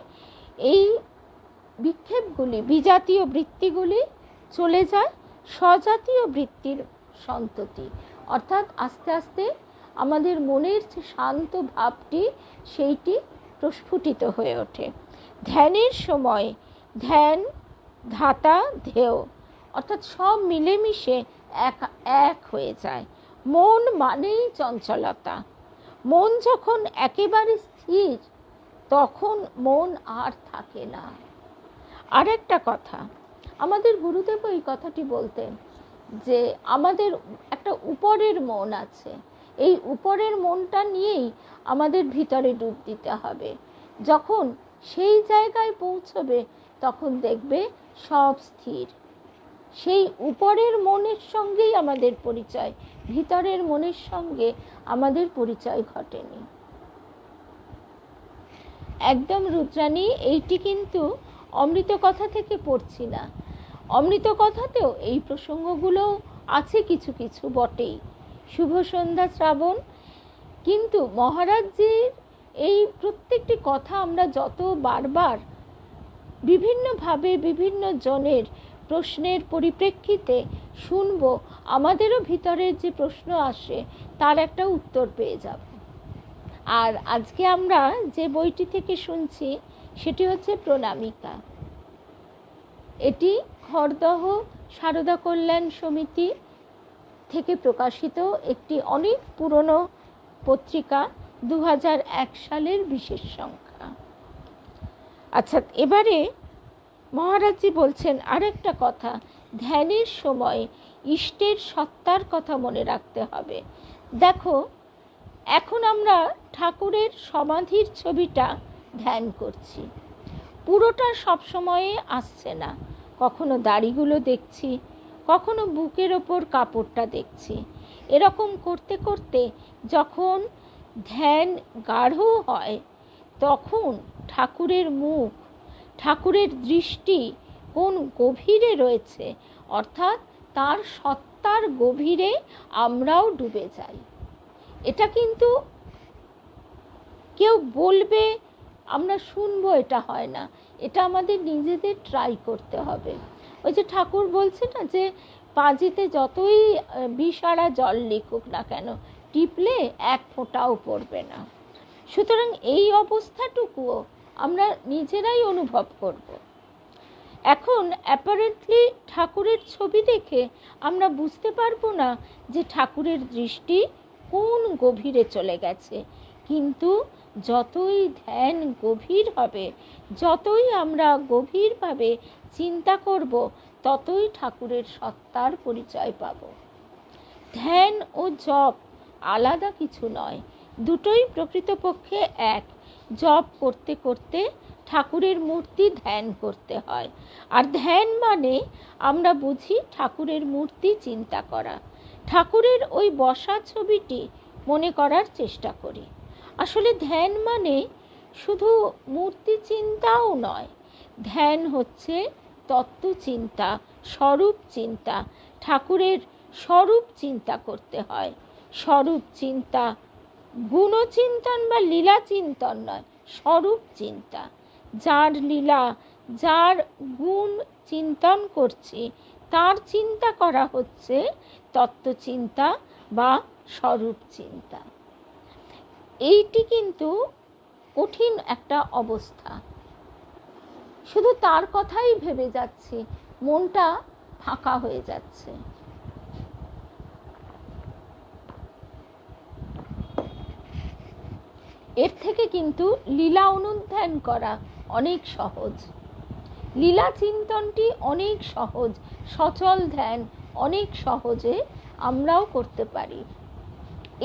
এই বিক্ষেপগুলি, বিজাতীয় বৃত্তিগুলি চলে যায় স্বজাতীয় বৃত্তির সন্ততি, অর্থাৎ আস্তে আস্তে আমাদের মনের যে শান্ত ভাবটি সেইটি প্রস্ফুটিত হয়ে ওঠে। ধ্যানের সময় ধ্যান, ধাতা, ধেয় অর্থাৎ সব মিলেমিশে এক হয়ে যায়। মন মানেই চঞ্চলতা। মন যখন একেবারে স্থির, তখন মন আর থাকে না। আর একটা কথা, আমাদের গুরুদেব এই কথাটি বলতেন যে আমাদের একটা উপরের মন আছে, এই উপরের মনটা নিয়েই আমাদের ভিতরে ডুব দিতে হবে। যখন সেই জায়গায় পৌঁছবে তখন দেখবে সব স্থির। সেই উপরের মনের সঙ্গেই আমাদের পরিচয়, ভিতরের মনের সঙ্গে আমাদের পরিচয় ঘটেনি। একদম রুদ্রাণী, এইটি কিন্তু অমৃত কথা থেকে পড়ছি না। অমৃত কথাতেও এই প্রসঙ্গগুলো আছে কিছু কিছু বটেই। শুভ সন্ধ্যা শ্রাবণ। কিন্তু মহারাজজির এই প্রত্যেকটি কথা আমরা যত বারবার বিভিন্নভাবে বিভিন্ন জনের প্রশ্নের পরিপ্রেক্ষিতে শুনব, আমাদেরও ভিতরের যে প্রশ্ন আসে তার একটা উত্তর পেয়ে যাব। আর আজকে আমরা যে বইটি থেকে শুনছি সেটি হচ্ছে প্রণামিকা। এটি খড়দহ সারদা কল্যাণ সমিতি থেকে প্রকাশিত একটি অনেক পুরনো পত্রিকা, 2001 সালের বিশেষ সংখ্যা। আচ্ছা, এবারে মহারাজজি বলছেন আরেকটা কথা, ধ্যানের সময় ইষ্টের সত্তার কথা মনে রাখতে হবে। দেখো, এখন আমরা ঠাকুরের সমাধির ছবিটা ধ্যান করছি, পুরোটা সবসময়ে আসছে না। কখনো দাড়িগুলো দেখছি, কখনো বুকের ওপর কাপড়টা দেখছি। এরকম করতে করতে যখন ধ্যান গাঢ় হয়, তখন ঠাকুরের মুখ, ঠাকুরের দৃষ্টি কোন গভীরে রয়েছে, অর্থাৎ তার সত্তার গভীরে আমরাও ডুবে যাই। এটা কিন্তু কেউ বলবে আমরা শুনবো, এটা হয় না। এটা আমাদের নিজেদের ট্রাই করতে হবে। ওই যে ঠাকুর বলছে না যে পাজিতে যতই বিষারা জল লিখুক না কেন, টিপলে এক ফোঁটাও পড়বে না। সুতরাং এই অবস্থাটুকুও আমরা নিজেরাই অনুভব করব। এখন অ্যাপারেন্টলি ঠাকুরের ছবি দেখে আমরা বুঝতে পারবো না যে ঠাকুরের দৃষ্টি কোন গভীরে চলে গেছে, কিন্তু যতই ধ্যান গভীর হবে, যতই আমরা গভীরভাবে চিন্তা করব, ততই ঠাকুরের সত্তার পরিচয় পাব। ধ্যান ও জপ আলাদা কিছু নয়, দুটোই প্রকৃতপক্ষে এক। জপ করতে করতে ঠাকুরের মূর্তি ধ্যান করতে হয়। আর ধ্যান মানে আমরা বুঝি ঠাকুরের মূর্তি চিন্তা করা, ঠাকুরের ওই বসা ছবিটি মনে করার চেষ্টা করি। আসলে ধ্যান মানে শুধু মূর্তি চিন্তাও নয়, ধ্যান হচ্ছে তত্ত্ব চিন্তা, স্বরূপ চিন্তা। ঠাকুরের স্বরূপ চিন্তা করতে হয়। স্বরূপ চিন্তা গুণচিন্তন বা লীলা চিন্তন নয়, স্বরূপ চিন্তা। যার লীলা, যার গুণ চিন্তন করছি, তার চিন্তা করা হচ্ছে তত্ত্বচিন্তা বা স্বরূপ চিন্তা। এইটি কিন্তু কঠিন একটা অবস্থা। শুধু তার কথাই ভেবে যাচ্ছি, মনটা ফাঁকা হয়ে যাচ্ছে। এর থেকে কিন্তু লীলা অনুধ্যান করা অনেক সহজ, লীলা চিন্তনটি অনেক সহজ, সচল ধ্যান অনেক সহজে আমরাও করতে পারি।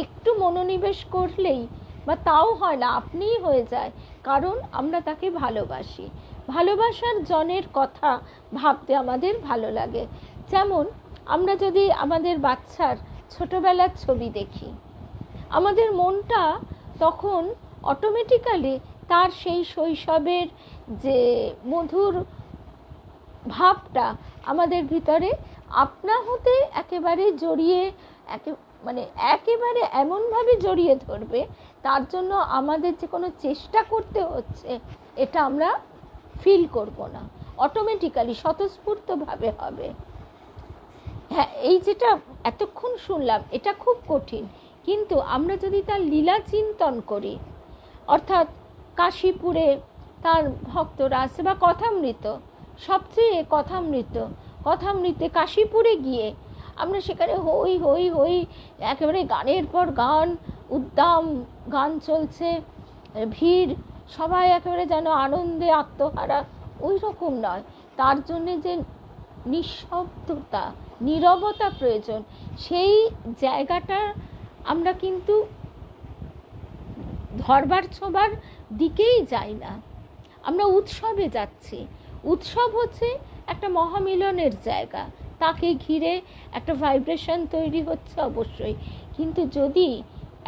একটু মনোনিবেশ করলেই, বা তাও হয় না, আপনিই হয়ে যায়, কারণ আমরা তাকে ভালোবাসি। ভালোবাসার জনের কথা ভাবতে আমাদের ভালো লাগে। যেমন আমরা যদি আমাদের বাচ্চার ছোটোবেলার ছবি দেখি, আমাদের মনটা তখন অটোমেটিক্যালি তার সেই শৈশবের যে মধুর ভাবটা আমাদের ভিতরে আপনা হতে একেবারে জড়িয়ে, একেবারে এমনভাবে জড়িয়ে ধরবে, তার জন্য আমাদের যে কোনো চেষ্টা করতে হচ্ছে এটা আমরা ফিল করব না, অটোমেটিক্যালি স্বতঃস্ফূর্তভাবে হবে। হ্যাঁ, এই যেটা এতক্ষণ শুনলাম এটা খুব কঠিন, কিন্তু আমরা যদি তার লীলা চিন্তন করি, অর্থাৎ কাশীপুরে তার ভক্তরা আসে, বা কথামৃত, সবচেয়ে কথামৃতে কাশীপুরে গিয়ে আমরা সেখানে হই হই হই, একেবারে গানের পর গান, উদ্দাম গান চলছে, ভিড়, সবাই একেবারে যেন আনন্দে আত্মহারা, ওই রকম নয়। তার জন্যে যে নিঃশব্দতা, নীরবতা প্রয়োজন, সেই জায়গাটা আমরা কিন্তু ধরবার ছোঁবার দিকেই যাই না, আমরা উৎসবে যাচ্ছি। উৎসব হচ্ছে একটা মহামিলনের জায়গা, তাকে ঘিরে একটা ভাইব্রেশন তৈরি হচ্ছে অবশ্যই, কিন্তু যদি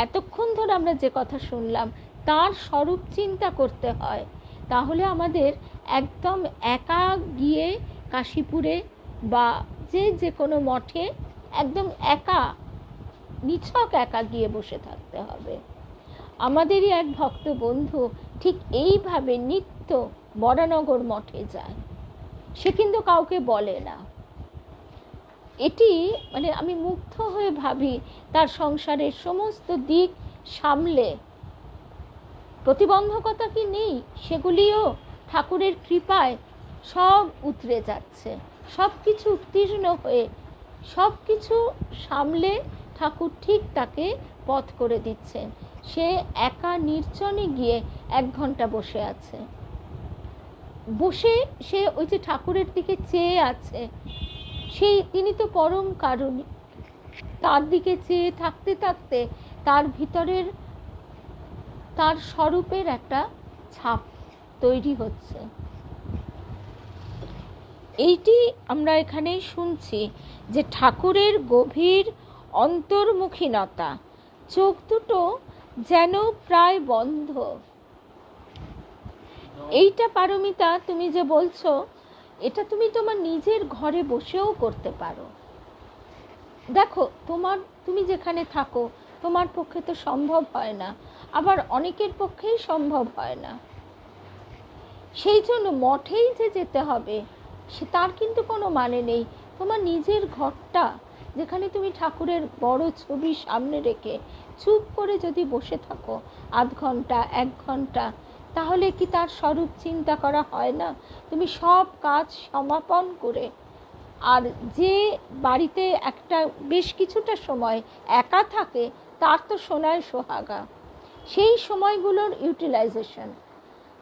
এতক্ষণ ধরে আমরা যে কথা শুনলাম তার স্বরূপ চিন্তা করতে হয়, তাহলে আমাদের একদম একা গিয়ে কাশীপুরে বা যে কোনো মঠে একদম একা, নিছক একা গিয়ে বসে থাকতে হবে। আমাদেরই এক ভক্ত বন্ধু ঠিক এইভাবে নিত্য বরানগর মঠে যায়, সে কিন্তু কাউকে বলে না। এটি আমি মুগ্ধ হয়ে ভাবি, তার সংসারের সমস্ত দিক সামলে, প্রতিবন্ধকতা কি নেই, সেগুলিও ঠাকুরের কৃপায় সব উতরে যাচ্ছে, সব কিছু উত্তীর্ণ হয়ে, সব কিছু সামলে ঠাকুর ঠিক তাকে পথ করে দিচ্ছেন। সে একা নির্জনে গিয়ে 1 ঘন্টা বসে আছে, বসে সে ওই যে ঠাকুরের দিকে চেয়ে আছে, তিনি তো পরম কারুণী, তার দিকে চেয়ে থাকতে থাকতে তার ভিতরের তার স্বরূপের একটা ছাপ তৈরি হচ্ছে। এইটি আমরা এখানে শুনছি যে ঠাকুরের গভীর অন্তর্মুখীনতা, চোখ দুটো যেন প্রায় বন্ধ। এইটা পারমিতা তুমি যে বলছো, এটা তুমি তোমার নিজের ঘরে বসেও করতে পারো। দেখো, তুমি যেখানে থাকো তোমার পক্ষে তো সম্ভব হয় না, আবার অনেকের পক্ষেই সম্ভব হয় না, সেই জন্য মঠেই যে যেতে হবে সে তার কিন্তু কোনো মানে নেই। তোমার নিজের ঘরটা, যেখানে তুমি ঠাকুরের বড় ছবি সামনে রেখে চুপ করে যদি বসে থাকো 0.5 ঘন্টা 1 ঘন্টা, তাহলে কি তার স্বরূপ চিন্তা করা হয় না? তুমি সব কাজ সমাপন করে, আর যে বাড়িতে একটা বেশ কিছুটা সময় একা থাকে তার তো সোনায় সোহাগা, সেই সময়গুলোর ইউটিলাইজেশন,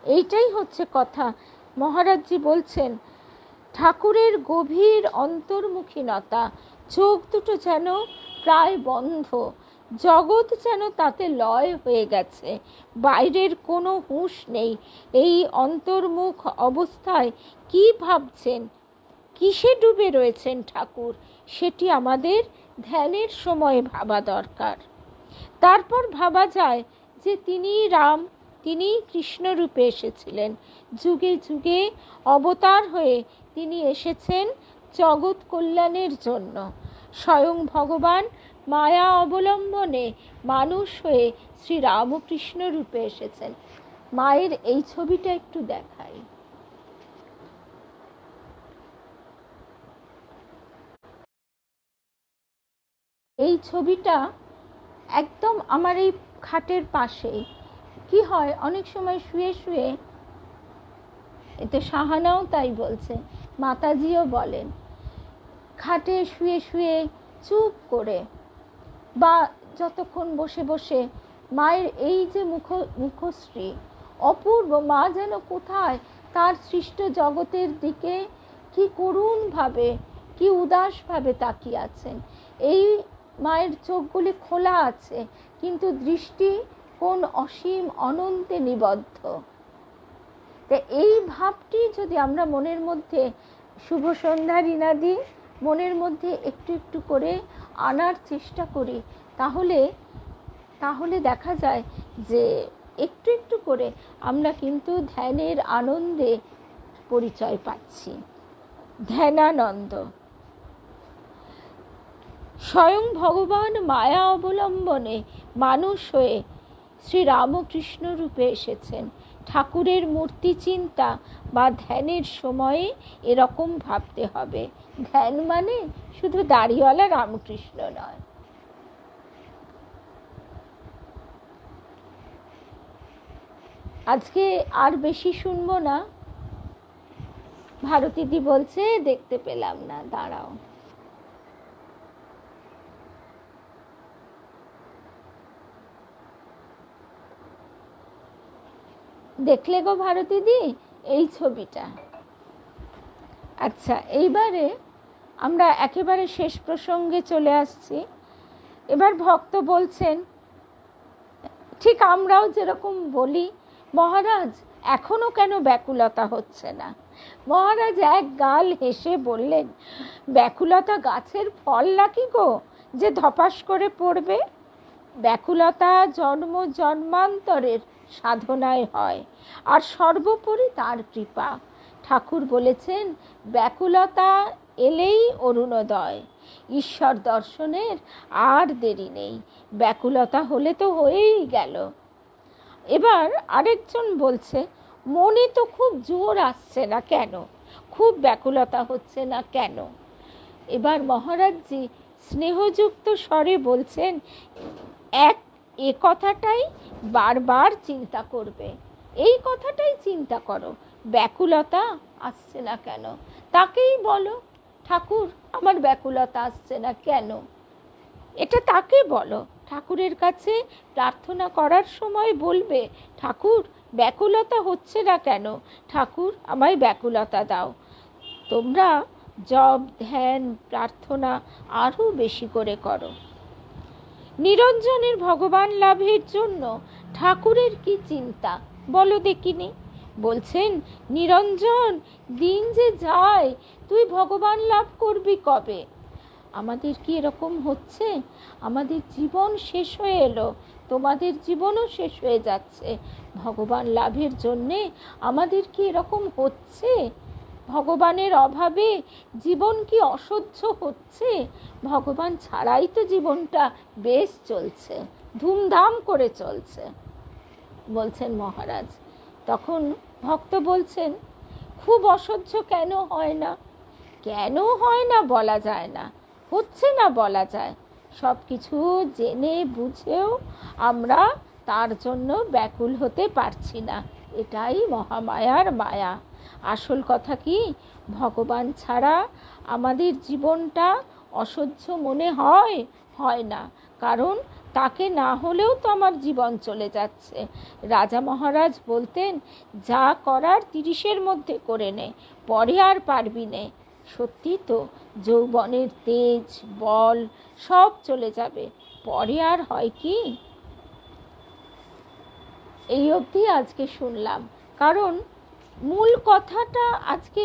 এইটাই হচ্ছে কথা। মহারাজজি বলছেন ঠাকুরের গভীর অন্তর্মুখীনতা, চোখ দুটো যেন প্রায় বন্ধ, জগৎ যেন তাতে লয় হয়ে গেছে, বাইরের কোনো হুঁশ নেই। এই অন্তর্মুখ অবস্থায় কি ভাবছেন, কিসে ডুবে রয়েছেন ঠাকুর, সেটি আমাদের ধ্যানের সময় ভাবা দরকার। তারপর ভাবা যায় যে তিনি রাম, তিনি কৃষ্ণরূপে এসেছিলেন, যুগে যুগে অবতার হয়ে তিনি এসেছেন জগৎ কল্যাণের জন্য। স্বয়ং ভগবান মায়া অবলম্বনে মানুষ হয়ে শ্রী রামকৃষ্ণ রূপে এসেছেন। মায়ের এই ছবিটা একটু দেখাই। এই ছবিটা একদম আমার এই খাটের পাশেই। কি হয়, অনেক সময় শুয়ে শুয়ে, এতে সাহানাও তাই বলছে, মাতাজিও বলেন, খাটে শুয়ে শুয়ে চুপ করে বা যতক্ষণ বসে বসে মায়ের এই যে মুখশ্রী অপূর্ব, মা যেন কোথায় তার সৃষ্ট জগতের দিকে কি করুণভাবে, কি উদাসভাবে তাকিয়ে আছেন। এই মায়ের চোখগুলি খোলা আছে, কিন্তু দৃষ্টি কোন অসীম অনন্তে নিবদ্ধ। তা এই ভাবটি যদি আমরা মনের মধ্যে শুভ সন্ধ্যা ঋণাদি মনের মধ্যে একটু একটু করে আনার চেষ্টা করি, তাহলে দেখা যায় যে একটু একটু করে আমরা কিন্তু ধ্যানের আনন্দে পরিচয় পাচ্ছি। ধ্যানানন্দ। স্বয়ং ভগবান মায়া অবলম্বনে মানুষ হয়ে শ্রীরামকৃষ্ণ রূপে এসেছেন। ঠাকুরের মূর্তি চিন্তা বা ধ্যানের সময়ে এরকম ভাবতে হবে, ধ্যান মানে শুধু দাড়িওয়ালা রামকৃষ্ণ নয়। আজকে আর বেশি শুনবো না। ভারতীদি বলছে দেখতে পেলাম না, দাঁড়াও। দেখলে গো ভারতীদি এই ছবিটা? আচ্ছা, এইবারে আমরা একেবারে শেষ প্রসঙ্গে চলে আসছি। এবার ভক্ত বলছেন, ঠিক আমরাও যেরকম বলি, মহারাজ এখনো কেন ব্যাকুলতা হচ্ছে না? মহারাজ এক গাল হেসে বললেন, ব্যাকুলতা গাছের ফল নাকি গো যে ধপাস করে পড়বে? ব্যাকুলতা জন্ম জন্মান্তরের সাধনায় হয়, আর সর্বোপরি তার কৃপা। ঠাকুর বলেছেন, ব্যাকুলতা এলেই অরুণোদয়। ঈশ্বর দর্শনের আর দেরি নেই, ব্যাকুলতা হলে তো হয়েই গেল। এবার আরেকজন বলছে, মনে তো খুব জোর আসছে না কেন, খুব ব্যাকুলতা হচ্ছে না কেন? এবার মহারাজজি স্নেহযুক্ত স্বরে বলছেন, এ কথাটাই বারবার চিন্তা করবে, এই কথাটাই চিন্তা করো, ব্যাকুলতা আসছে না কেন, তাকেই বলো, ঠাকুর আমার ব্যাকুলতা আসছে না কেন, এটা তাকে বলো। ঠাকুরের কাছে প্রার্থনা করার সময় বলবে, ঠাকুর ব্যাকুলতা হচ্ছে না কেন, ঠাকুর আমায় ব্যাকুলতা দাও। তোমরা জপ, ধ্যান, প্রার্থনা আরও বেশি করে করো। নিরঞ্জনের ভগবান লাভের জন্য ঠাকুরের কি চিন্তা বলো দেখিনি? বলছেন, নিরঞ্জন দিন যে যায়, তুই ভগবান লাভ করবি কবে? আমাদের কি এরকম হচ্ছে? আমাদের জীবন শেষ হয়ে এলো, তোমাদের জীবনও শেষ হয়ে যাচ্ছে, ভগবান লাভের জন্যে আমাদের কি এরকম হচ্ছে? ভগবানের অভাবে জীবন কি অসহ্য হচ্ছে? ভগবান ছাড়াই তো জীবনটা বেশ চলছে, ধুমধাম করে চলছে, বলছেন মহারাজ। তখন ভক্ত বলছেন, খুব অসহ্য কেন হয় না? কেন হয় না বলা যায় না, হচ্ছে না বলা যায়। সব কিছু জেনে বুঝেও আমরা তার জন্য ব্যাকুল হতে পারছি না, এটাই মহামায়ার মায়া। আসল কথা কি, ভগবান ছাড়া আমাদের জীবনটা অসহ্য মনে হয় না, কারণ তাকে না হলেও তো আমার জীবন চলে যাচ্ছে। রাজা মহারাজ বলতেন, যা করার 30-এর মধ্যে করে নে, পরে আর পারবি নে। সত্যি তো, যৌবনের তেজ বল সব চলে যাবে, পরে আর হয় কি? এই অবধি আজকে শুনলাম, কারণ মূল কথাটা আজকে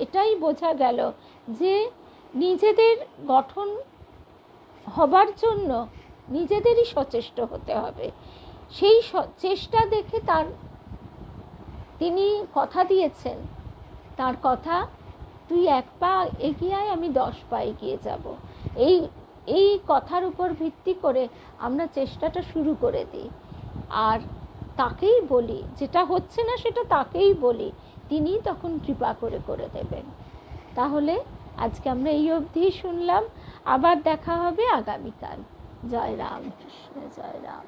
এটাই বোঝা গেল যে নিজেদের গঠন হবার জন্য নিজেদেরই সচেষ্ট হতে হবে। সেই চেষ্টা দেখে তিনি কথা দিয়েছেন, তার কথা, তুই 1 পা এগিয়ে আয়, আমি 10 পা এগিয়ে যাব। এই কথার উপর ভিত্তি করে আমরা চেষ্টাটা শুরু করে দিই, আর তাকেই বলি, যেটা হচ্ছে না সেটা তাকেই বলি, তিনি তখন কৃপা করে দেবেন। তাহলে আজকে আমরা এই অবধি শুনলাম, আবার দেখা হবে আগামীকাল। জয় রাম কৃষ্ণ, জয় রাম।